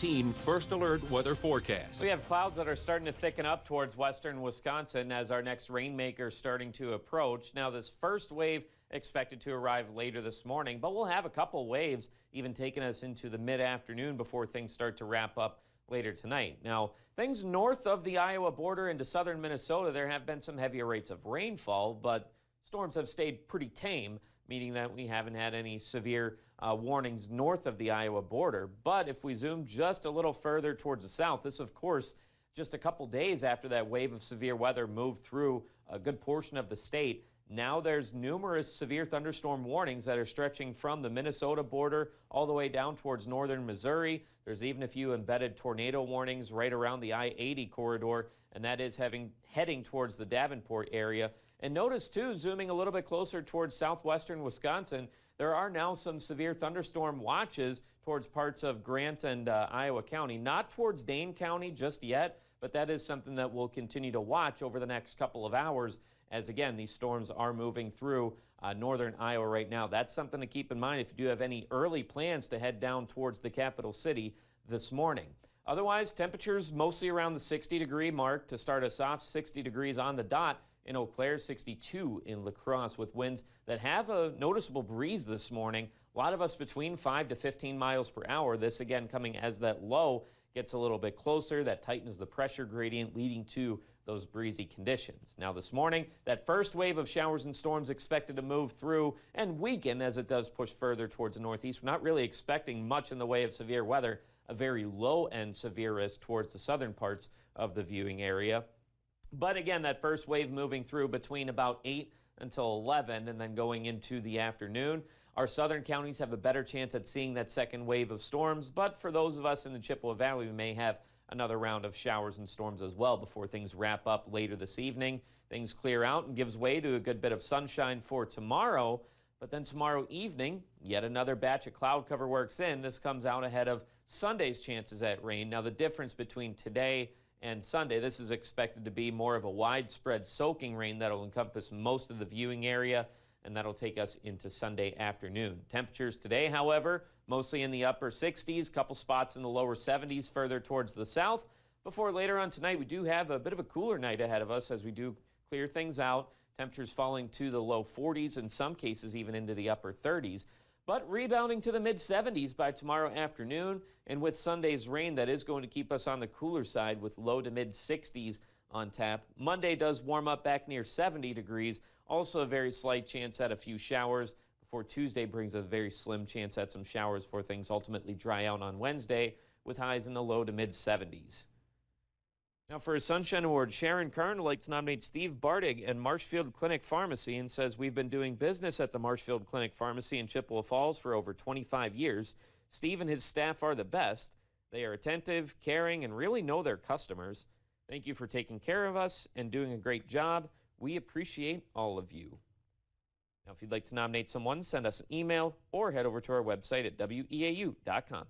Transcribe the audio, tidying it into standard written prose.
Team First Alert weather forecast. We have clouds that are starting to thicken up towards western Wisconsin as our next rainmaker is starting to approach. Now, this first wave expected to arrive later this morning, but we'll have a couple waves even taking us into the mid-afternoon before things start to wrap up later tonight. Now, things north of the Iowa border into southern Minnesota, there have been some heavier rates of rainfall, but storms have stayed pretty tame, meaning that we haven't had any severe warnings north of the Iowa border. But if we zoom just a little further towards the south, this, of course, just a couple days after that wave of severe weather moved through a good portion of the state. Now there's numerous severe thunderstorm warnings that are stretching from the Minnesota border all the way down towards northern Missouri. There's even a few embedded tornado warnings right around the I-80 corridor, and that is heading towards the Davenport area. And notice, too, zooming a little bit closer towards southwestern Wisconsin, there are now some severe thunderstorm watches towards parts of Grant and Iowa County. Not towards Dane County just yet, but that is something that we'll continue to watch over the next couple of hours as, again, these storms are moving through northern Iowa right now. That's something to keep in mind if you do have any early plans to head down towards the capital city this morning. Otherwise, temperatures mostly around the 60-degree mark to start us off, 60 degrees on the dot in Eau Claire, 62 in La Crosse, with winds that have a noticeable breeze this morning. A lot of us between 5 to 15 miles per hour. This, again, coming as that low gets a little bit closer. That tightens the pressure gradient, leading to those breezy conditions. Now this morning, that first wave of showers and storms expected to move through and weaken as it does push further towards the northeast. We're not really expecting much in the way of severe weather. A very low-end severe risk towards the southern parts of the viewing area. But again, that first wave moving through between about 8 until 11 and then going into the afternoon. Our southern counties have a better chance at seeing that second wave of storms, but for those of us in the Chippewa Valley, we may have another round of showers and storms as well before things wrap up later this evening. Things clear out and gives way to a good bit of sunshine for tomorrow, but then tomorrow evening, yet another batch of cloud cover works in. This comes out ahead of Sunday's chances at rain. Now the difference between today and Sunday, this is expected to be more of a widespread soaking rain that'll encompass most of the viewing area, and that'll take us into Sunday afternoon. Temperatures today, however, mostly in the upper 60s, couple spots in the lower 70s further towards the south. Before later on tonight, we do have a bit of a cooler night ahead of us as we do clear things out. Temperatures falling to the low 40s, in some cases even into the upper 30s. But rebounding to the mid-70s by tomorrow afternoon, and with Sunday's rain, that is going to keep us on the cooler side with low to mid-60s on tap. Monday does warm up back near 70 degrees, also a very slight chance at a few showers, before Tuesday brings a very slim chance at some showers before things ultimately dry out on Wednesday, with highs in the low to mid-70s. Now for a Sunshine Award, Sharon Kern would like to nominate Steve Bartig and Marshfield Clinic Pharmacy and says, we've been doing business at the Marshfield Clinic Pharmacy in Chippewa Falls for over 25 years. Steve and his staff are the best. They are attentive, caring, and really know their customers. Thank you for taking care of us and doing a great job. We appreciate all of you. Now, if you'd like to nominate someone, send us an email or head over to our website at weau.com.